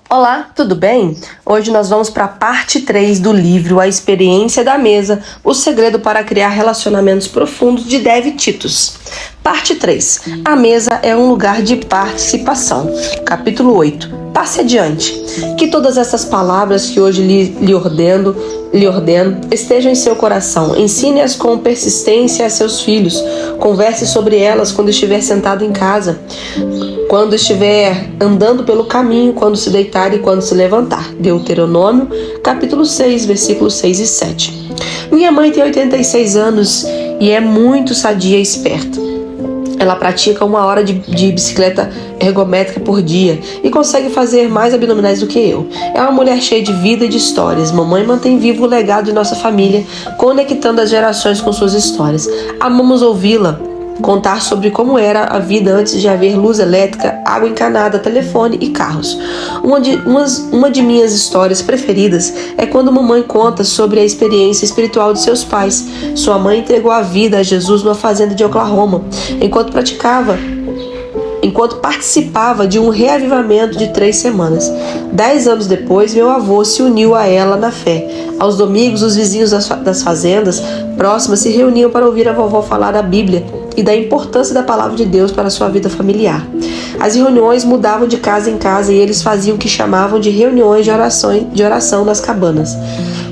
Olá, tudo bem? Hoje nós vamos para a parte 3 do livro A Experiência da Mesa, o segredo para criar relacionamentos profundos, de Dev Titus. Parte 3. A mesa é um lugar de participação. Capítulo 8. Passe adiante. Que todas essas palavras que hoje lhe ordeno estejam em seu coração. Ensine-as com persistência a seus filhos. Converse sobre elas quando estiver sentado em casa, quando estiver andando pelo caminho, quando se deitar e quando se levantar. Deuteronômio, capítulo 6, versículos 6 e 7. Minha mãe tem 86 anos e é muito sadia e esperta. Ela pratica 1 hora de bicicleta ergométrica por dia e consegue fazer mais abdominais do que eu. É uma mulher cheia de vida e de histórias. Mamãe mantém vivo o legado de nossa família, conectando as gerações com suas histórias. Amamos ouvi-la contar sobre como era a vida antes de haver luz elétrica, água encanada, telefone e carros. Uma de minhas histórias preferidas é quando mamãe conta sobre a experiência espiritual de seus pais. Sua mãe entregou a vida a Jesus numa fazenda de Oklahoma, enquanto participava de um reavivamento de 3 semanas. 10 anos depois, meu avô se uniu a ela na fé. Aos domingos, os vizinhos das fazendas próximas se reuniam para ouvir a vovó falar da Bíblia e da importância da palavra de Deus para a sua vida familiar. As reuniões mudavam de casa em casa e eles faziam o que chamavam de reuniões de oração nas cabanas.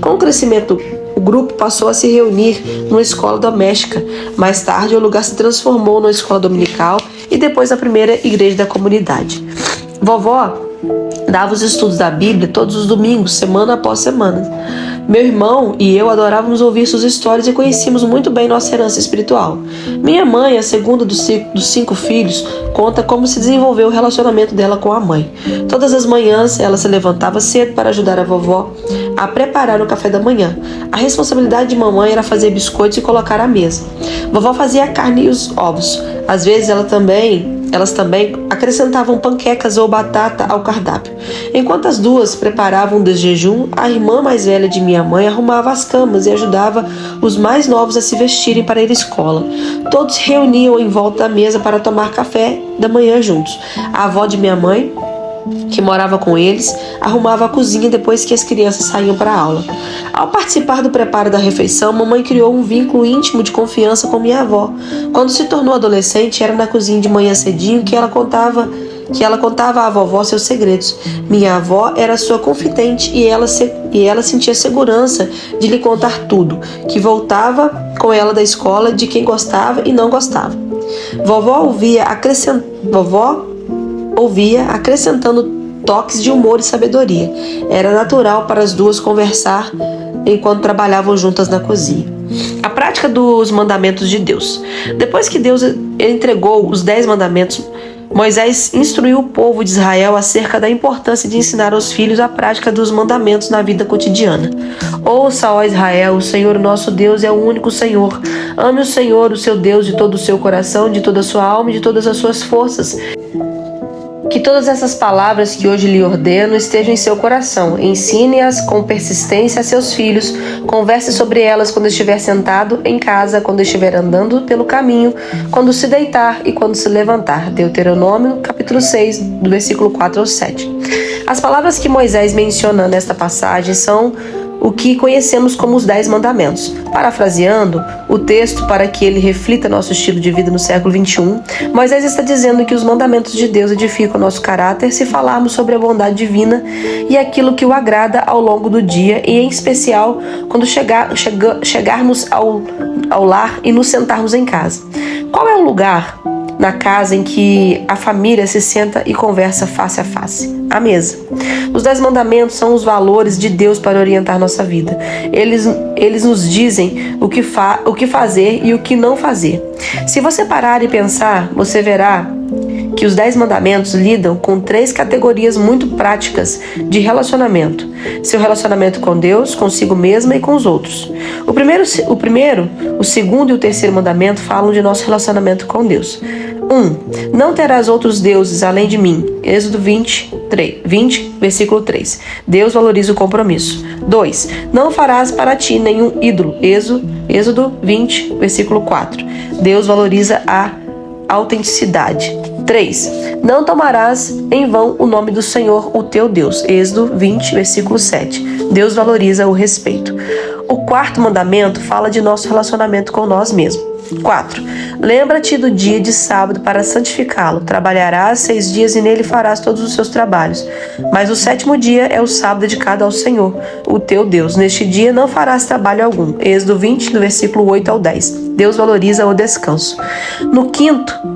Com o crescimento, o grupo passou a se reunir numa escola doméstica. Mais tarde, o lugar se transformou numa escola dominical e depois a primeira igreja da comunidade. Vovó dava os estudos da Bíblia todos os domingos, semana após semana. Meu irmão e eu adorávamos ouvir suas histórias e conhecíamos muito bem nossa herança espiritual. Minha mãe, a segunda dos 5 filhos, conta como se desenvolveu o relacionamento dela com a mãe. Todas as manhãs ela se levantava cedo para ajudar a vovó a preparar o café da manhã. A responsabilidade de mamãe era fazer biscoitos e colocar à mesa. Vovó fazia a carne e os ovos. Às vezes elas também acrescentavam panquecas ou batata ao cardápio. Enquanto as duas preparavam o jejum, a irmã mais velha de minha mãe arrumava as camas e ajudava os mais novos a se vestirem para ir à escola. Todos se reuniam em volta da mesa para tomar café da manhã juntos. A avó de minha mãe, que morava com eles, arrumava a cozinha depois que as crianças saíam para a aula. Ao participar do preparo da refeição, mamãe criou um vínculo íntimo de confiança com minha avó. Quando se tornou adolescente, era na cozinha de manhã cedinho que ela contava à vovó seus segredos. Minha avó era sua confidente e ela sentia segurança de lhe contar tudo, que voltava com ela da escola, de quem gostava e não gostava. Vovó ouvia acrescentando toques de humor e sabedoria. Era natural para as duas conversar enquanto trabalhavam juntas na cozinha. A prática dos mandamentos de Deus. Depois que Deus entregou os 10 mandamentos, Moisés instruiu o povo de Israel acerca da importância de ensinar aos filhos a prática dos mandamentos na vida cotidiana. Ouça, ó Israel, o Senhor nosso Deus é o único Senhor. Ame o Senhor, o seu Deus, de todo o seu coração, de toda a sua alma e de todas as suas forças. Que todas essas palavras que hoje lhe ordeno estejam em seu coração. Ensine-as com persistência a seus filhos. Converse sobre elas quando estiver sentado em casa, quando estiver andando pelo caminho, quando se deitar e quando se levantar. Deuteronômio, capítulo 6, do versículo 4 ao 7. As palavras que Moisés menciona nesta passagem são o que conhecemos como os 10 mandamentos. Parafraseando o texto para que ele reflita nosso estilo de vida no século XXI, Moisés está dizendo que os mandamentos de Deus edificam nosso caráter se falarmos sobre a bondade divina e aquilo que o agrada ao longo do dia, e em especial quando chegarmos ao lar e nos sentarmos em casa. Qual é o lugar na casa em que a família se senta e conversa face a face? A mesa. Os 10 mandamentos são os valores de Deus para orientar nossa vida. Eles nos dizem o que fazer e o que não fazer. Se você parar e pensar, você verá que os 10 mandamentos lidam com 3 categorias muito práticas de relacionamento. Seu relacionamento com Deus, consigo mesma e com os outros. O segundo e o terceiro mandamento falam de nosso relacionamento com Deus. 1. Não terás outros deuses além de mim. Êxodo 20, versículo 3. Deus valoriza o compromisso. 2. Não farás para ti nenhum ídolo. Êxodo 20, versículo 4. Deus valoriza a autenticidade. 3. Não tomarás em vão o nome do Senhor, o teu Deus. Êxodo 20, versículo 7. Deus valoriza o respeito. O quarto mandamento fala de nosso relacionamento com nós mesmos. 4. Lembra-te do dia de sábado para santificá-lo. Trabalharás 6 dias e nele farás todos os seus trabalhos. Mas o 7º dia é o sábado dedicado ao Senhor, o teu Deus. Neste dia não farás trabalho algum. Êxodo 20, do versículo 8 ao 10. Deus valoriza o descanso. No 5º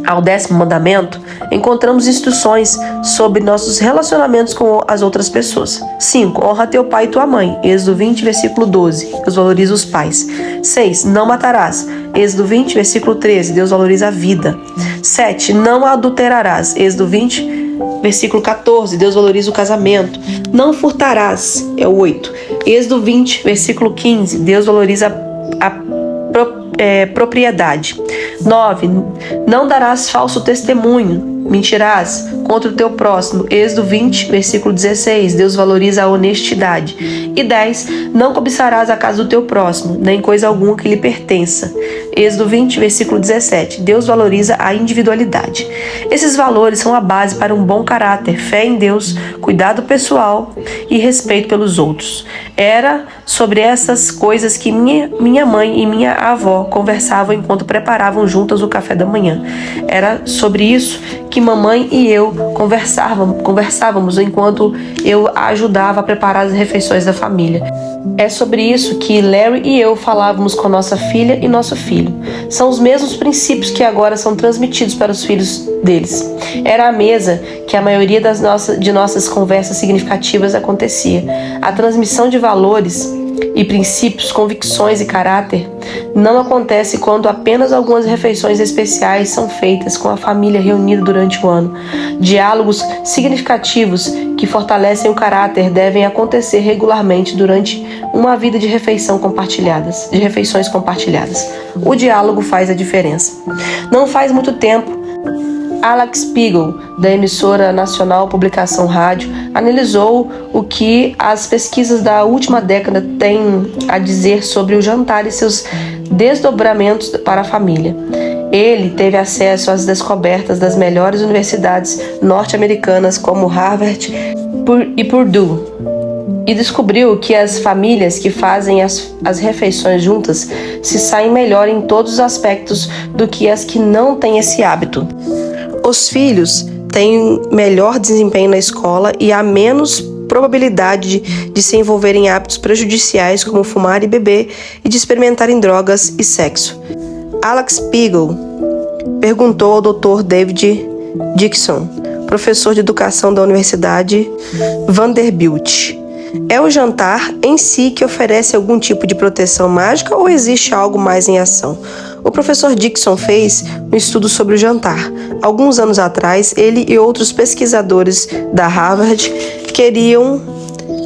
ao 10º mandamento, encontramos instruções sobre nossos relacionamentos com as outras pessoas. 5. Honra teu pai e tua mãe. Êxodo 20, versículo 12. Deus valoriza os pais. 6. Não matarás. Êxodo 20, versículo 13. Deus valoriza a vida. 7. Não adulterarás. Êxodo 20, versículo 14. Deus valoriza o casamento. Não furtarás. É o 8. Êxodo 20, versículo 15. Deus valoriza a propriedade. 9. Não darás falso testemunho. Mentirás contra o teu próximo. Êxodo 20, versículo 16. Deus valoriza a honestidade. E 10. Não cobiçarás a casa do teu próximo, nem coisa alguma que lhe pertença. Êxodo 20, versículo 17. Deus valoriza a individualidade. Esses valores são a base para um bom caráter, fé em Deus, cuidado pessoal e respeito pelos outros. Era sobre essas coisas que minha mãe e minha avó conversavam enquanto preparavam juntas o café da manhã. Era sobre isso que mamãe e eu conversávamos enquanto eu a ajudava a preparar as refeições da família. É sobre isso que Larry e eu falávamos com nossa filha e nosso filho. São os mesmos princípios que agora são transmitidos para os filhos deles. Era à mesa que a maioria de nossas conversas significativas acontecia. A transmissão de valores e princípios, convicções e caráter não acontece quando apenas algumas refeições especiais são feitas com a família reunida durante o ano. Diálogos significativos que fortalecem o caráter devem acontecer regularmente durante uma vida de refeições compartilhadas. O diálogo faz a diferença. Não faz muito tempo, Alex Spiegel, da emissora nacional Publicação Rádio, analisou o que as pesquisas da última década têm a dizer sobre o jantar e seus desdobramentos para a família. Ele teve acesso às descobertas das melhores universidades norte-americanas como Harvard e Purdue e descobriu que as famílias que fazem as refeições juntas se saem melhor em todos os aspectos do que as que não têm esse hábito. Os filhos têm melhor desempenho na escola e há menos probabilidade de se envolver em hábitos prejudiciais como fumar e beber e de experimentarem drogas e sexo. Alex Spiegel perguntou ao Dr. David Dixon, professor de educação da Universidade Vanderbilt: é o jantar em si que oferece algum tipo de proteção mágica ou existe algo mais em ação? O professor Dixon fez um estudo sobre o jantar. Alguns anos atrás, ele e outros pesquisadores da Harvard queriam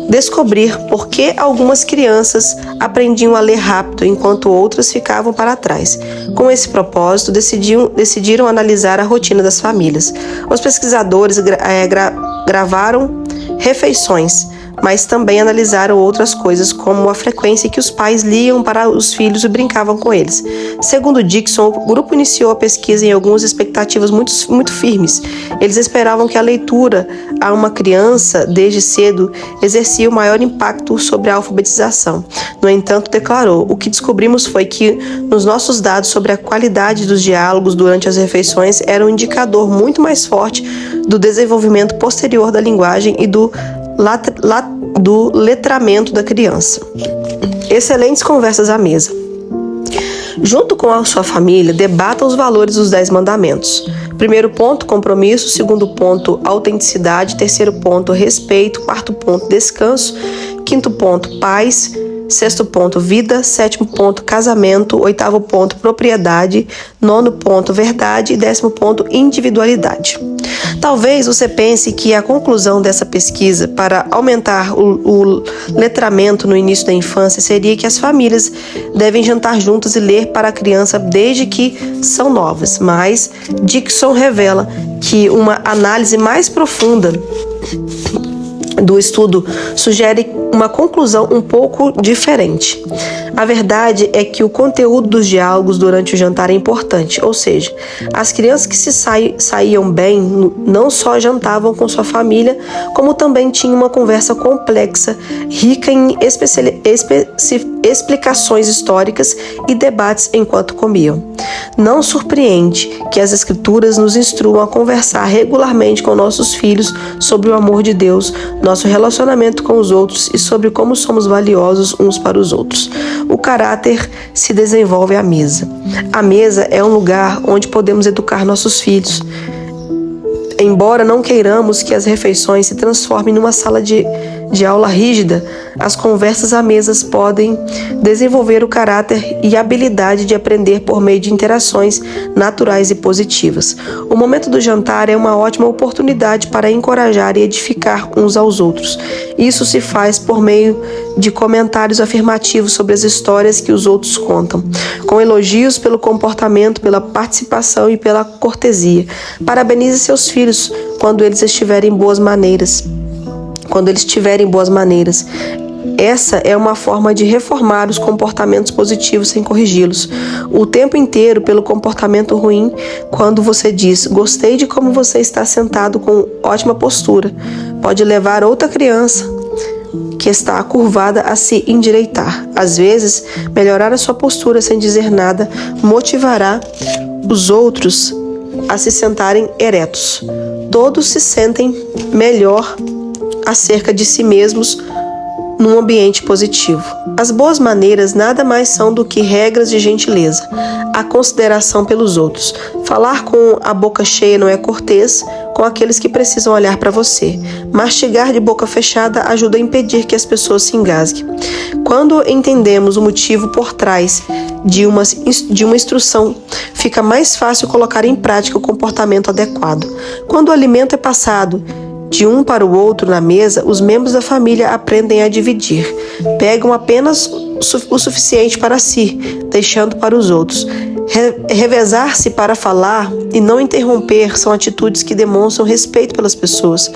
descobrir por que algumas crianças aprendiam a ler rápido enquanto outras ficavam para trás. Com esse propósito, decidiram analisar a rotina das famílias. Os pesquisadores gravaram refeições, mas também analisaram outras coisas, como a frequência que os pais liam para os filhos e brincavam com eles. Segundo Dixon, o grupo iniciou a pesquisa em algumas expectativas muito firmes. Eles esperavam que a leitura a uma criança, desde cedo, exercia o maior impacto sobre a alfabetização. No entanto, declarou: o que descobrimos foi que nos nossos dados sobre a qualidade dos diálogos durante as refeições era um indicador muito mais forte do desenvolvimento posterior da linguagem e do letramento da criança. Excelentes conversas à mesa. Junto com a sua família, debata os valores dos 10 mandamentos. Primeiro ponto, compromisso. Segundo ponto, autenticidade. Terceiro ponto, respeito. Quarto ponto, descanso. Quinto ponto, paz. Sexto ponto, vida. Sétimo ponto, casamento. Oitavo ponto, propriedade. Nono ponto, verdade. E 10º ponto, individualidade. Talvez você pense que a conclusão dessa pesquisa para aumentar o letramento no início da infância seria que as famílias devem jantar juntas e ler para a criança desde que são novas. Mas Dixon revela que uma análise mais profunda do estudo sugere uma conclusão um pouco diferente. A verdade é que o conteúdo dos diálogos durante o jantar é importante, ou seja, as crianças que saíam bem não só jantavam com sua família, como também tinham uma conversa complexa, rica em explicações históricas e debates enquanto comiam. Não surpreende que as Escrituras nos instruam a conversar regularmente com nossos filhos sobre o amor de Deus, nosso relacionamento com os outros e sobre como somos valiosos uns para os outros. O caráter se desenvolve à mesa. A mesa é um lugar onde podemos educar nossos filhos. Embora não queiramos que as refeições se transformem numa sala de aula rígida, as conversas à mesa podem desenvolver o caráter e a habilidade de aprender por meio de interações naturais e positivas. O momento do jantar é uma ótima oportunidade para encorajar e edificar uns aos outros. Isso se faz por meio de comentários afirmativos sobre as histórias que os outros contam, com elogios pelo comportamento, pela participação e pela cortesia. Parabenize seus filhos quando eles estiverem boas maneiras. Essa é uma forma de reformar os comportamentos positivos sem corrigi-los. O tempo inteiro pelo comportamento ruim, quando você diz, gostei de como você está sentado com ótima postura, pode levar outra criança que está curvada a se endireitar. Às vezes, melhorar a sua postura sem dizer nada motivará os outros a se sentarem eretos. Todos se sentem melhor acerca de si mesmos num ambiente positivo. As boas maneiras nada mais são do que regras de gentileza, a consideração pelos outros. Falar com a boca cheia não é cortês com aqueles que precisam olhar para você. Mastigar de boca fechada ajuda a impedir que as pessoas se engasguem. Quando entendemos o motivo por trás de uma instrução, fica mais fácil colocar em prática o comportamento adequado. Quando o alimento é passado de um para o outro na mesa, os membros da família aprendem a dividir. Pegam apenas o suficiente para si, deixando para os outros. Revezar-se para falar e não interromper são atitudes que demonstram respeito pelas pessoas.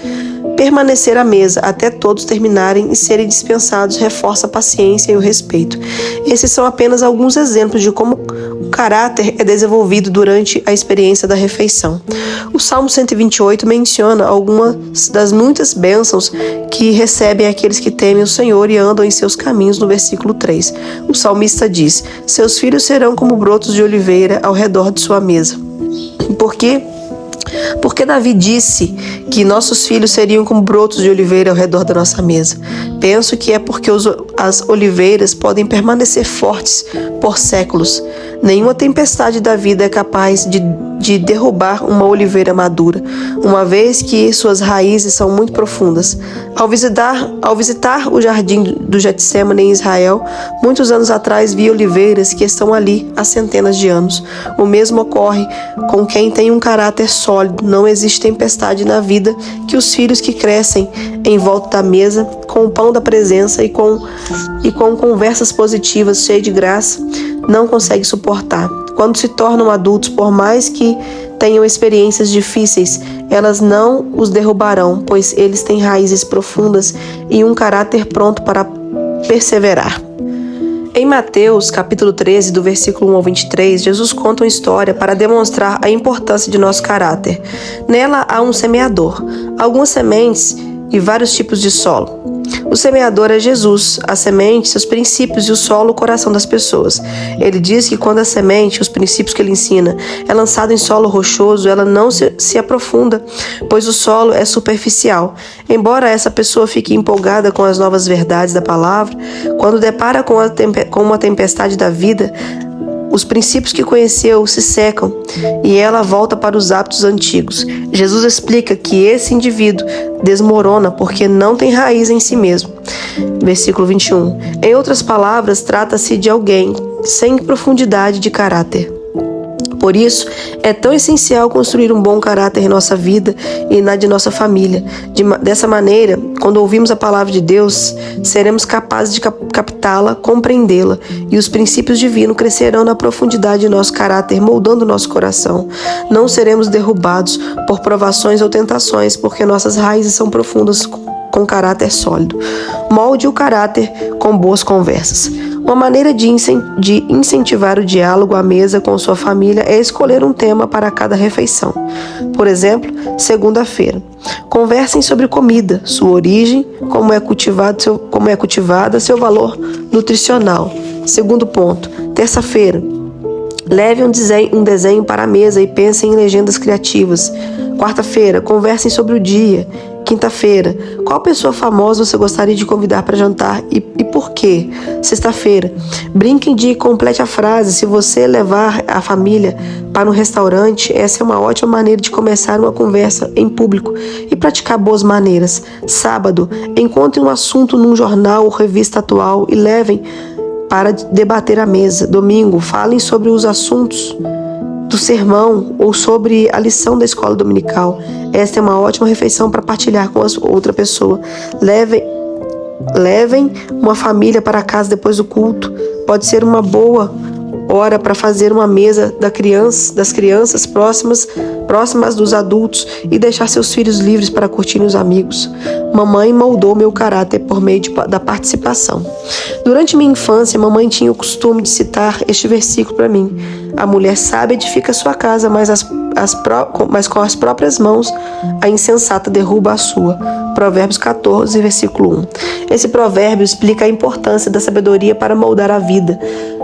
Permanecer à mesa até todos terminarem e serem dispensados reforça a paciência e o respeito. Esses são apenas alguns exemplos de como o caráter é desenvolvido durante a experiência da refeição. O Salmo 128 menciona algumas das muitas bênçãos que recebem aqueles que temem o Senhor e andam em seus caminhos, no versículo 3. O salmista diz, seus filhos serão como brotos de oliveira ao redor de sua mesa. Porque Davi disse que nossos filhos seriam como brotos de oliveira ao redor da nossa mesa. Penso que é porque as oliveiras podem permanecer fortes por séculos. Nenhuma tempestade da vida é capaz de derrubar uma oliveira madura, uma vez que suas raízes são muito profundas. Ao visitar o jardim do Getsemane em Israel, muitos anos atrás vi oliveiras que estão ali há centenas de anos. O mesmo ocorre com quem tem um caráter sólido. Não existe tempestade na vida que os filhos que crescem em volta da mesa, com o pão da presença e com conversas positivas, cheias de graça, não conseguem suportar. Quando se tornam adultos, por mais que tenham experiências difíceis, elas não os derrubarão, pois eles têm raízes profundas e um caráter pronto para perseverar. Em Mateus, capítulo 13, do versículo 1 ao 23, Jesus conta uma história para demonstrar a importância de nosso caráter. Nela há um semeador, algumas sementes e vários tipos de solo. O semeador é Jesus, a semente, seus princípios e o solo, o coração das pessoas. Ele diz que quando a semente, os princípios que ele ensina, é lançado em solo rochoso, ela não se aprofunda, pois o solo é superficial. Embora essa pessoa fique empolgada com as novas verdades da palavra, quando depara com uma tempestade da vida, os princípios que conheceu se secam e ela volta para os hábitos antigos. Jesus explica que esse indivíduo desmorona porque não tem raiz em si mesmo. Versículo 21. Em outras palavras, trata-se de alguém sem profundidade de caráter. Por isso, é tão essencial construir um bom caráter em nossa vida e na de nossa família. Dessa maneira, quando ouvimos a palavra de Deus, seremos capazes de captá-la, compreendê-la, e os princípios divinos crescerão na profundidade de nosso caráter, moldando nosso coração. Não seremos derrubados por provações ou tentações, porque nossas raízes são profundas com caráter sólido. Molde o caráter com boas conversas. Uma maneira de incentivar o diálogo à mesa com sua família é escolher um tema para cada refeição. Por exemplo, segunda-feira. Conversem sobre comida, sua origem, como é cultivada, seu valor nutricional. Segundo ponto. Terça-feira. Leve um desenho para a mesa e pensem em legendas criativas. Quarta-feira, conversem sobre o dia. Quinta-feira, qual pessoa famosa você gostaria de convidar para jantar e por quê? Sexta-feira, brinquem de complete a frase. Se você levar a família para um restaurante, essa é uma ótima maneira de começar uma conversa em público e praticar boas maneiras. Sábado, encontrem um assunto num jornal ou revista atual e levem para debater à mesa. Domingo, falem sobre os assuntos do sermão ou sobre a lição da escola dominical. Esta é uma ótima refeição para partilhar com outra pessoa. Levem uma família para casa depois do culto. Pode ser uma boa hora para fazer uma mesa das crianças próximas dos adultos e deixar seus filhos livres para curtirem os amigos. Mamãe moldou meu caráter por meio da participação. Durante minha infância, mamãe tinha o costume de citar este versículo para mim. A mulher sábia edifica sua casa, mas com as próprias mãos a insensata derruba a sua. Provérbios 14, versículo 1. Esse provérbio explica a importância da sabedoria para moldar a vida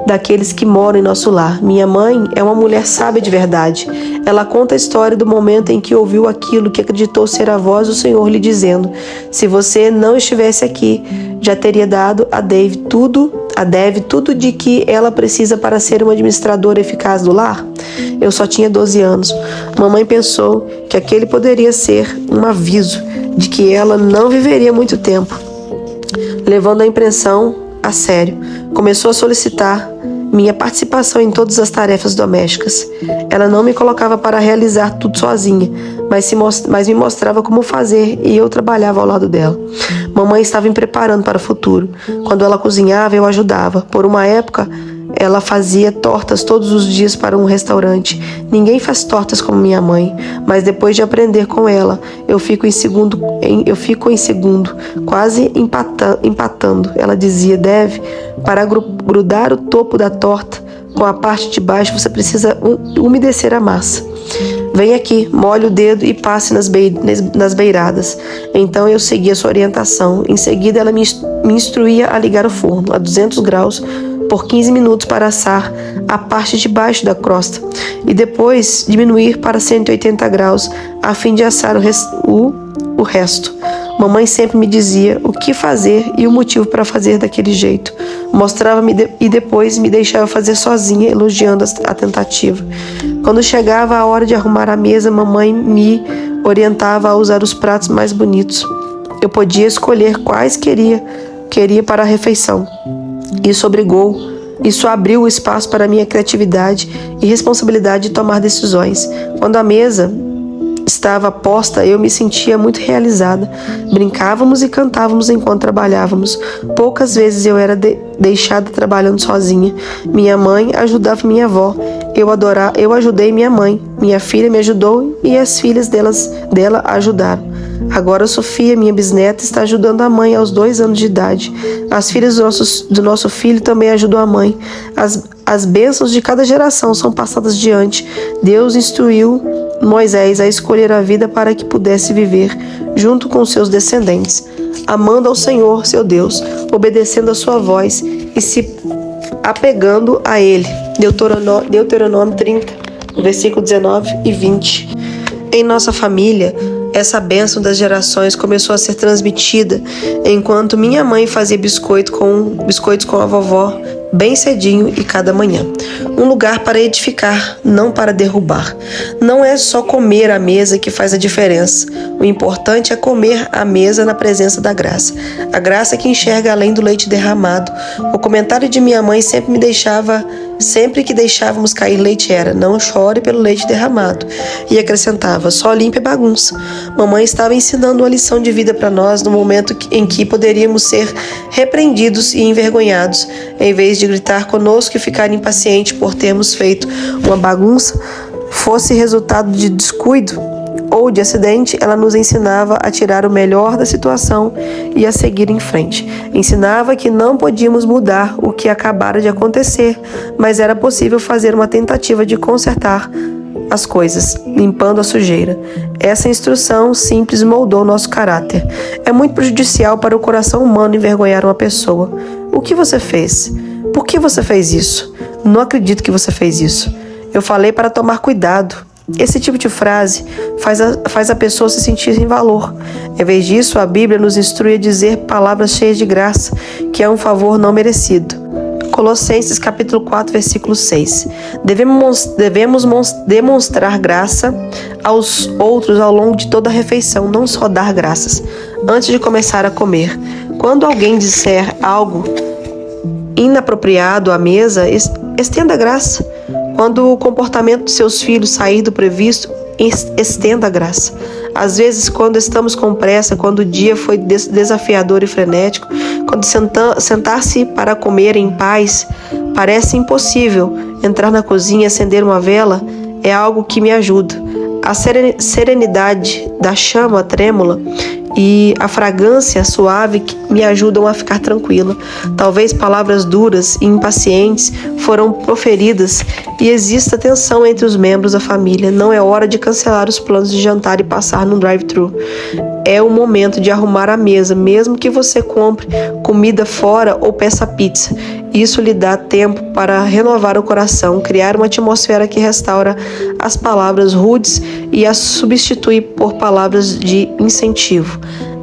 daqueles que moram em nosso lar. Minha mãe é uma mulher sábia de verdade. Ela conta a história do momento em que ouviu aquilo que acreditou ser a voz do Senhor lhe dizendo: se você não estivesse aqui, já teria dado a Dave tudo de que ela precisa para ser uma administradora eficaz do lar. Eu só tinha 12 anos. Mamãe pensou que aquele poderia ser um aviso de que ela não viveria muito tempo. Levando a impressão a sério, começou a solicitar minha participação em todas as tarefas domésticas. Ela não me colocava para realizar tudo sozinha, mas me mostrava como fazer e eu trabalhava ao lado dela. Mamãe estava me preparando para o futuro. Quando ela cozinhava, eu ajudava. Por uma época, ela fazia tortas todos os dias para um restaurante. Ninguém faz tortas como minha mãe, mas depois de aprender com ela, eu fico em segundo, quase empatando. Ela dizia: Deve, para grudar o topo da torta com a parte de baixo, você precisa umedecer a massa. Vem aqui, molhe o dedo e passe nas beiradas. Então eu seguia sua orientação. Em seguida, ela me instruía a ligar o forno a 200 graus por 15 minutos para assar a parte de baixo da crosta e depois diminuir para 180 graus a fim de assar o resto. Mamãe sempre me dizia o que fazer e o motivo para fazer daquele jeito. Mostrava-me e depois me deixava fazer sozinha, elogiando a tentativa. Quando chegava a hora de arrumar a mesa, mamãe me orientava a usar os pratos mais bonitos. Eu podia escolher quais queria para a refeição. Isso abriu o espaço para a minha criatividade e responsabilidade de tomar decisões. Quando a mesa estava posta, eu me sentia muito realizada. Brincávamos e cantávamos enquanto trabalhávamos. Poucas vezes eu era deixada trabalhando sozinha. Minha mãe ajudava minha avó. Eu ajudei minha mãe. Minha filha me ajudou e as filhas dela ajudaram. Agora Sofia, minha bisneta, está ajudando a mãe aos 2 anos de idade. As filhas do nosso filho também ajudam a mãe. As bênçãos de cada geração são passadas diante. Deus instruiu Moisés a escolher a vida para que pudesse viver junto com seus descendentes, amando ao Senhor, seu Deus, obedecendo a sua voz e se apegando a Ele. Deuteronômio 30, versículo 19 e 20. Em nossa família, essa bênção das gerações começou a ser transmitida enquanto minha mãe fazia biscoitos com a vovó bem cedinho e cada manhã. Um lugar para edificar, não para derrubar. Não é só comer à mesa que faz a diferença. O importante é comer à mesa na presença da graça. A graça que enxerga além do leite derramado. O comentário de minha mãe sempre que deixávamos cair leite era: não chore pelo leite derramado. E acrescentava: só limpe a bagunça. Mamãe estava ensinando uma lição de vida para nós no momento em que poderíamos ser repreendidos e envergonhados, em vez de gritar conosco e ficar impaciente por termos feito uma bagunça, fosse resultado de descuido ou de acidente, ela nos ensinava a tirar o melhor da situação e a seguir em frente. Ensinava que não podíamos mudar o que acabara de acontecer, mas era possível fazer uma tentativa de consertar as coisas, limpando a sujeira. Essa instrução simples moldou nosso caráter. É muito prejudicial para o coração humano envergonhar uma pessoa. O que você fez? Por que você fez isso? Não acredito que você fez isso. Eu falei para tomar cuidado. Esse tipo de frase faz a pessoa se sentir sem valor. Em vez disso, a Bíblia nos instrui a dizer palavras cheias de graça, que é um favor não merecido. Colossenses capítulo 4, versículo 6. Devemos demonstrar graça aos outros ao longo de toda a refeição, não só dar graças, antes de começar a comer. Quando alguém disser algo inapropriado à mesa, estenda a graça. Quando o comportamento de seus filhos sair do previsto, estenda a graça. Às vezes, quando estamos com pressa, quando o dia foi desafiador e frenético, quando sentar-se para comer em paz parece impossível, entrar na cozinha e acender uma vela é algo que me ajuda. A serenidade da chama trêmula e a fragrância suave me ajudam a ficar tranquila. Talvez palavras duras e impacientes foram proferidas e exista tensão entre os membros da família. Não é hora de cancelar os planos de jantar e passar num drive-thru. É o momento de arrumar a mesa, mesmo que você compre comida fora ou peça pizza. Isso lhe dá tempo para renovar o coração, criar uma atmosfera que restaura as palavras rudes e as substitui por palavras de incentivo.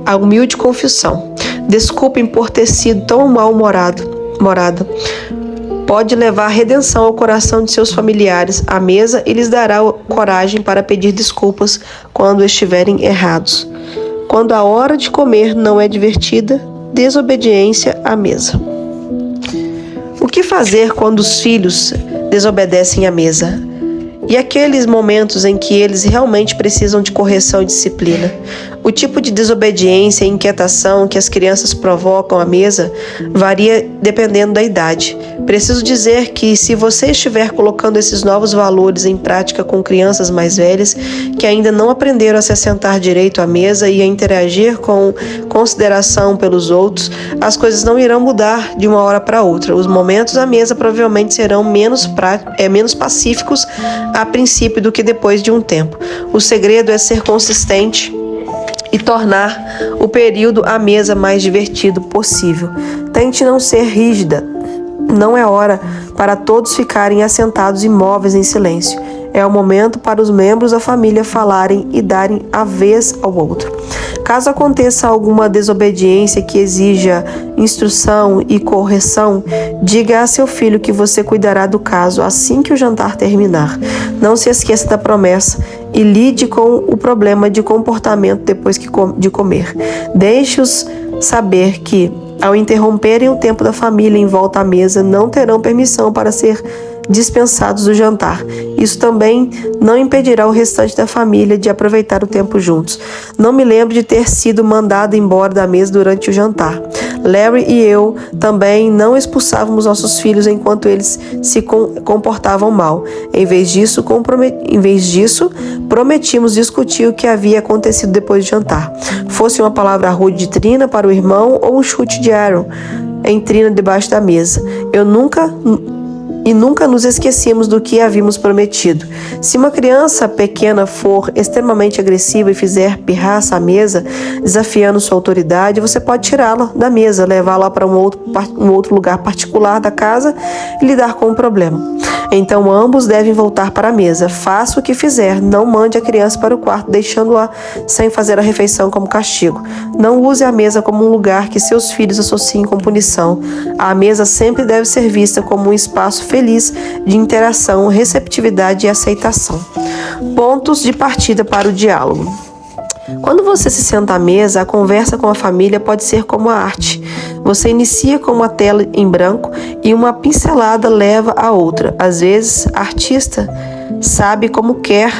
A humilde confissão. Desculpem por ter sido tão mal-humorada. Pode levar redenção ao coração de seus familiares à mesa e lhes dará coragem para pedir desculpas quando estiverem errados. Quando a hora de comer não é divertida, desobediência à mesa. O que fazer quando os filhos desobedecem à mesa? E aqueles momentos em que eles realmente precisam de correção e disciplina? O tipo de desobediência e inquietação que as crianças provocam à mesa varia dependendo da idade. Preciso dizer que se você estiver colocando esses novos valores em prática com crianças mais velhas que ainda não aprenderam a se assentar direito à mesa e a interagir com consideração pelos outros, as coisas não irão mudar de uma hora para outra. Os momentos à mesa provavelmente serão menos pacíficos a princípio do que depois de um tempo. O segredo é ser consistente e tornar o período à mesa mais divertido possível. Tente não ser rígida. Não é hora para todos ficarem assentados imóveis em silêncio. É o momento para os membros da família falarem e darem a vez ao outro. Caso aconteça alguma desobediência que exija instrução e correção, diga a seu filho que você cuidará do caso assim que o jantar terminar. Não se esqueça da promessa e lide com o problema de comportamento depois de comer. Deixe-os saber que, ao interromperem o tempo da família em volta à mesa, não terão permissão para ser dispensados do jantar. Isso também não impedirá o restante da família de aproveitar o tempo juntos. Não me lembro de ter sido mandado embora da mesa durante o jantar. Larry e eu também não expulsávamos nossos filhos enquanto eles se comportavam mal. Em vez disso, prometimos discutir o que havia acontecido depois do jantar. Fosse uma palavra rude de Trina para o irmão ou um chute de Aaron em Trina debaixo da mesa. Nunca nos esquecemos do que havíamos prometido. Se uma criança pequena for extremamente agressiva e fizer pirraça à mesa, desafiando sua autoridade, você pode tirá-la da mesa, levá-la para um outro lugar particular da casa e lidar com o problema. Então ambos devem voltar para a mesa. Faça o que fizer, não mande a criança para o quarto, deixando-a sem fazer a refeição como castigo. Não use a mesa como um lugar que seus filhos associem com punição. A mesa sempre deve ser vista como um espaço feliz de interação, receptividade e aceitação. Pontos de partida para o diálogo. Quando você se senta à mesa, a conversa com a família pode ser como a arte. Você inicia com uma tela em branco e uma pincelada leva a outra. Às vezes, a artista sabe como quer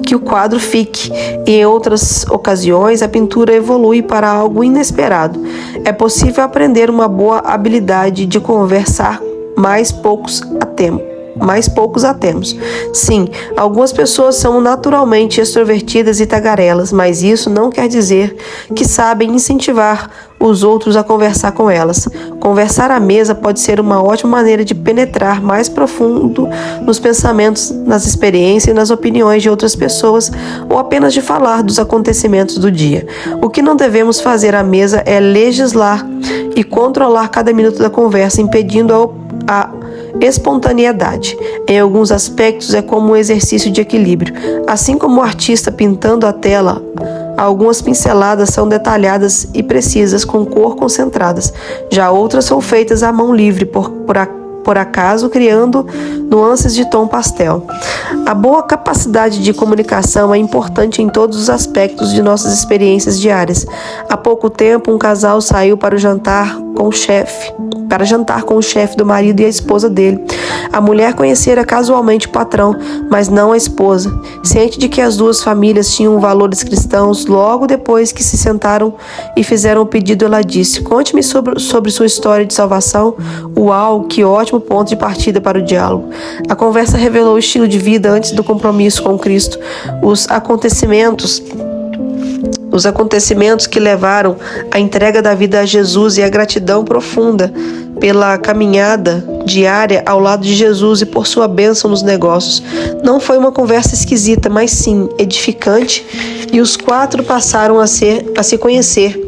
que o quadro fique, e em outras ocasiões a pintura evolui para algo inesperado. É possível aprender uma boa habilidade de conversar mais poucos a tempo. mas poucos a temos. Sim, algumas pessoas são naturalmente extrovertidas e tagarelas, mas isso não quer dizer que sabem incentivar os outros a conversar com elas. Conversar à mesa pode ser uma ótima maneira de penetrar mais profundo nos pensamentos, nas experiências e nas opiniões de outras pessoas, ou apenas de falar dos acontecimentos do dia. O que não devemos fazer à mesa é legislar e controlar cada minuto da conversa, impedindo a espontaneidade. Em alguns aspectos é como um exercício de equilíbrio. Assim como o artista pintando a tela, algumas pinceladas são detalhadas e precisas, com cor concentradas. Já outras são feitas à mão livre, por acaso, criando nuances de tom pastel. A boa capacidade de comunicação é importante em todos os aspectos de nossas experiências diárias. Há pouco tempo, um casal saiu para jantar com o chefe do marido e a esposa dele. A mulher conhecera casualmente o patrão, mas não a esposa. Ciente de que as duas famílias tinham valores cristãos, logo depois que se sentaram e fizeram o pedido, ela disse: "Conte-me sobre sua história de salvação." Uau, que ótimo ponto de partida para o diálogo. A conversa revelou o estilo de vida antes do compromisso com Cristo, os acontecimentos que levaram à entrega da vida a Jesus e a gratidão profunda pela caminhada diária ao lado de Jesus e por sua bênção nos negócios. Não foi uma conversa esquisita, mas sim edificante, e os quatro passaram a se conhecer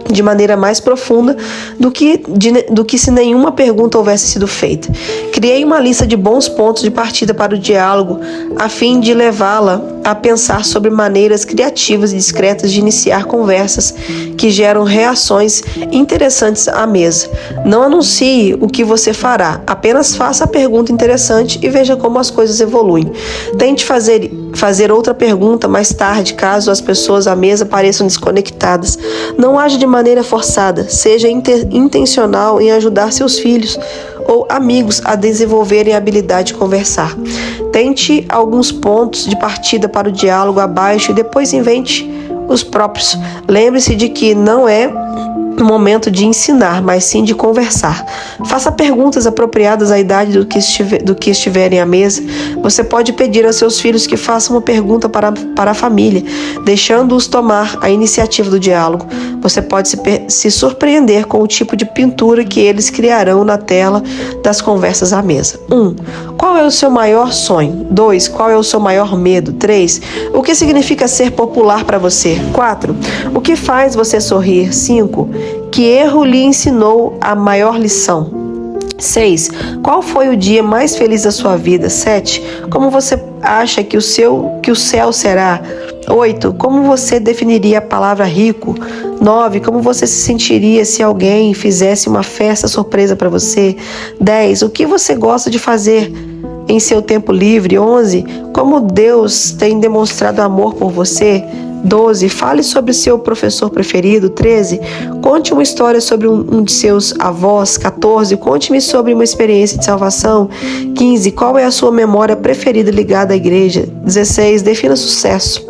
de maneira mais profunda do que se nenhuma pergunta houvesse sido feita. Criei uma lista de bons pontos de partida para o diálogo, a fim de levá-la a pensar sobre maneiras criativas e discretas de iniciar conversas que geram reações interessantes à mesa. Não anuncie o que você fará, apenas faça a pergunta interessante e veja como as coisas evoluem. Tente fazer outra pergunta mais tarde, caso as pessoas à mesa pareçam desconectadas. Não age de maneira forçada, seja intencional em ajudar seus filhos ou amigos a desenvolverem a habilidade de conversar. Tente alguns pontos de partida para o diálogo abaixo e depois invente os próprios. Lembre-se de que não é o momento de ensinar, mas sim de conversar. Faça perguntas apropriadas à idade do que estiverem à mesa. Você pode pedir a seus filhos que façam uma pergunta para a família, deixando-os tomar a iniciativa do diálogo. Você pode se surpreender com o tipo de pintura que eles criarão na tela das conversas à mesa. 1. Qual é o seu maior sonho? 2. Qual é o seu maior medo? 3. O que significa ser popular para você? 4. O que faz você sorrir? 5. Que erro lhe ensinou a maior lição? 6. Qual foi o dia mais feliz da sua vida? 7. Como você acha que o céu será? 8. Como você definiria a palavra rico? 9. Como você se sentiria se alguém fizesse uma festa surpresa para você? 10. O que você gosta de fazer em seu tempo livre? 11. Como Deus tem demonstrado amor por você? 12. Fale sobre seu professor preferido. 13. Conte uma história sobre um de seus avós. 14. Conte-me sobre uma experiência de salvação. 15. Qual é a sua memória preferida ligada à igreja? 16. Defina sucesso.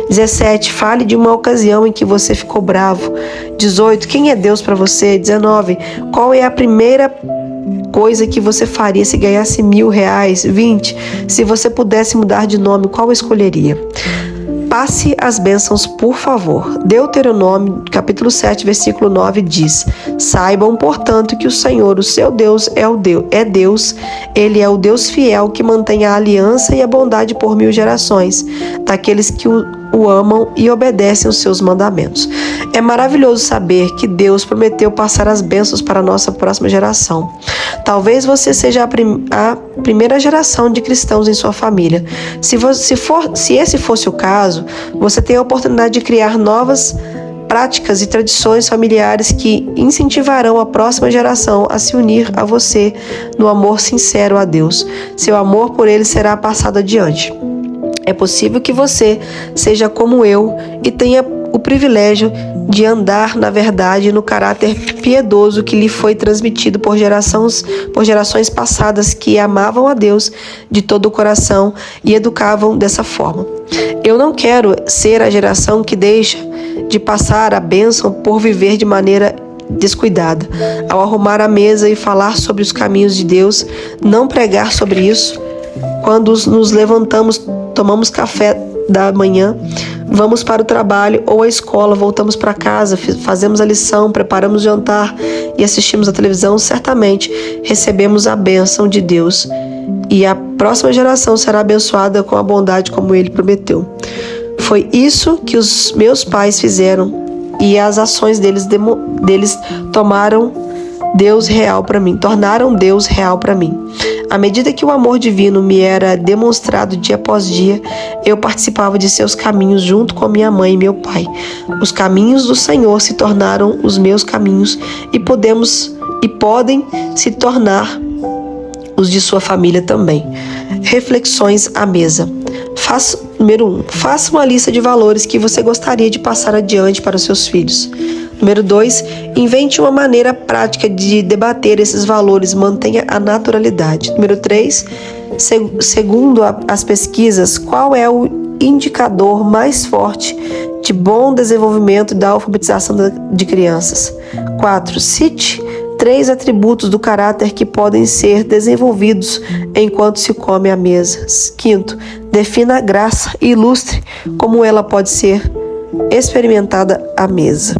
17. Fale de uma ocasião em que você ficou bravo. 18. Quem é Deus para você? 19. Qual é a primeira coisa que você faria se ganhasse R$1.000? 20. Se você pudesse mudar de nome, qual escolheria? Passe as bênçãos, por favor. Deuteronômio, capítulo 7, versículo 9 diz: Saibam, portanto, que o Senhor, o seu Deus, é Deus. Ele é o Deus fiel que mantém a aliança e a bondade por 1000 gerações, daqueles que o amam e obedecem os seus mandamentos. É maravilhoso saber que Deus prometeu passar as bênçãos para a nossa próxima geração. Talvez você seja a primeira geração de cristãos em sua família. Se esse fosse o caso, você tem a oportunidade de criar novas práticas e tradições familiares que incentivarão a próxima geração a se unir a você no amor sincero a Deus. Seu amor por ele será passado adiante. É possível que você seja como eu e tenha o privilégio de andar na verdade e no caráter piedoso que lhe foi transmitido por gerações passadas que amavam a Deus de todo o coração e educavam dessa forma. Eu não quero ser a geração que deixa de passar a bênção por viver de maneira descuidada. Ao arrumar a mesa e falar sobre os caminhos de Deus, não pregar sobre isso. Quando nos levantamos, tomamos café da manhã, vamos para o trabalho ou a escola, voltamos para casa, fazemos a lição, preparamos o jantar e assistimos a televisão, certamente recebemos a bênção de Deus e a próxima geração será abençoada com a bondade como Ele prometeu. Foi isso que os meus pais fizeram e as ações deles tornaram Deus real para mim. À medida que o amor divino me era demonstrado dia após dia, eu participava de seus caminhos junto com minha mãe e meu pai. Os caminhos do Senhor se tornaram os meus caminhos e podem se tornar os de sua família também. Reflexões à mesa. Número 1. Faça uma lista de valores que você gostaria de passar adiante para os seus filhos. Número 2. Invente uma maneira prática de debater esses valores. Mantenha a naturalidade. Número 3. Segundo as pesquisas, qual é o indicador mais forte de bom desenvolvimento da alfabetização de crianças? 4. Cite 3 atributos do caráter que podem ser desenvolvidos enquanto se come à mesa. 5. Defina a graça e ilustre como ela pode ser experimentada à mesa.